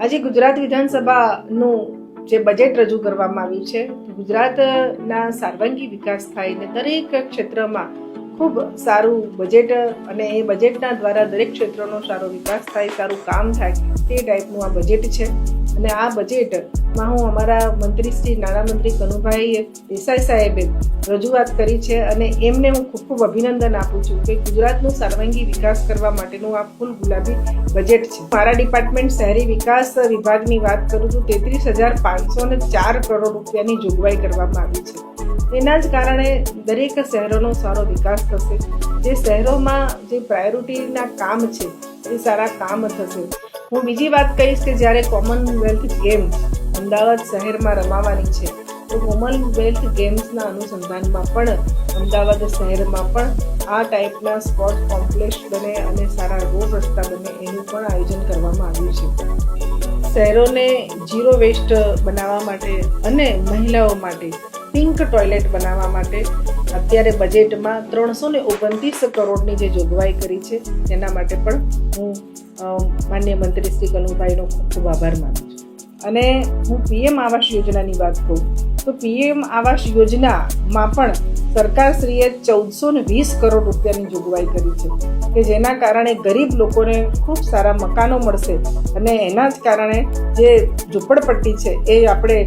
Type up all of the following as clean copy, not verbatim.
આજે ગુજરાત વિધાનસભાનું જે બજેટ રજૂ કરવામાં આવ્યું છે, ગુજરાતના સર્વાંગી વિકાસ થાય ને દરેક ક્ષેત્રમાં ખૂબ સારું બજેટ અને એ બજેટના દ્વારા દરેક ક્ષેત્રનો સારો વિકાસ થાય, સારું કામ થાય તે ટાઈપનું આ બજેટ છે. અને આ બજેટમાં હું અમારા મંત્રી શ્રી નાણામંત્રી કનુભાઈ દેસાઈ સાહેબે રજૂઆત કરી છે અને એમને હું ખૂબ ખૂબ અભિનંદન આપું છું કે ગુજરાતનો સર્વાંગી વિકાસ કરવા માટેનું આ ફૂલ ગુલાબી બજેટ છે. મારા ડિપાર્ટમેન્ટ શહેરી વિકાસ વિભાગની વાત કરું છું, 33,504 કરોડ રૂપિયાની જોગવાઈ કરવામાં આવી છે. એના જ કારણે દરેક શહેરોનો સારો વિકાસ થશે. જે શહેરોમાં જે પ્રાયોરિટીના કામ છે એ સારા કામ થશે. હું બીજી વાત કહીશ કે જ્યારે કોમનવેલ્થ ગેમ્સ અમદાવાદ શહેરમાં રમાવાની છે તો કોમનવેલ્થ ગેમ્સના અનુસંધાનમાં પણ અમદાવાદ શહેરમાં પણ આ ટાઈપના સ્પોર્ટ કોમ્પ્લેક્સ બને અને સારા રોડ રસ્તા બને એનું પણ આયોજન કરવામાં આવ્યું છે. શહેરોને ઝીરો વેસ્ટ બનાવવા માટે અને મહિલાઓ માટે પિંક ટોયલેટ બનાવવા માટે અત્યારે બજેટમાં 329 કરોડની જે જોગવાઈ કરી છે તેના માટે પણ હું માનનીય મંત્રી શ્રી કનુભાઈનો ખૂબ ખૂબ આભાર માનું છું. અને હું પીએમ આવાસ યોજનાની વાત કરું તો પીએમ આવાસ યોજનામાં પણ સરકારશ્રીએ 1420 કરોડ રૂપિયાની જોગવાઈ કરી છે કે જેના કારણે ગરીબ લોકોને ખૂબ સારા મકાનો મળશે અને એના જ કારણે જે ઝૂંપડપટ્ટી છે એ આપણે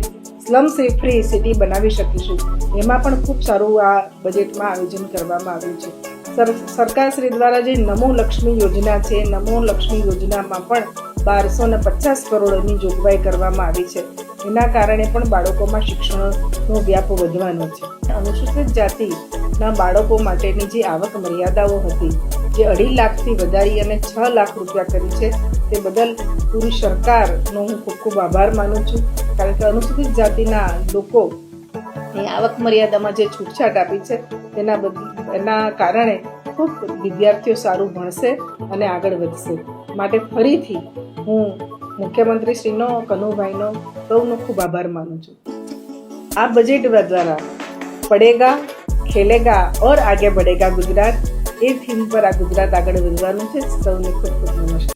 સ્લમ ફ્રી સિટી બનાવી શકીશું. એમાં પણ ખૂબ સારું આ બજેટમાં આયોજન કરવામાં આવ્યું છે. સરકારશ્રી દ્વારા જે નમો લક્ષ્મી યોજના છે, નમો લક્ષ્મી યોજનામાં પણ 1250 કરોડની જોગવાઈ કરવામાં આવી છે. એના કારણે પણ બાળકોમાં શિક્ષણનો વ્યાપ વધવાનો છે. અનુસૂચિત જાતિના બાળકો માટેની જે આવક મર્યાદાઓ હતી જે 2.5 લાખથી વધારી અને 6 લાખ રૂપિયા કરી છે તે બદલ પૂરી સરકારનો હું ખૂબ ખૂબ આભાર માનું છું. કારણ કે અનુસૂચિત જાતિના લોકો એ આવક મર્યાદામાં જે છૂટછાટ આપી છે એના કારણે ખૂબ વિદ્યાર્થીઓ સારું ભણશે અને આગળ વધશે. માટે ફરીથી હું મુખ્યમંત્રીશ્રીનો, કનુભાઈનો સૌનો ખૂબ આભાર માનું છું. આ બજેટ દ્વારા પડેગા ખેલેગા ઓર આગે બઢેગા ગુજરાત એ થીમ પર આ ગુજરાત આગળ વધવાનું છે. સૌને ખૂબ ખૂબ નમસ્કાર.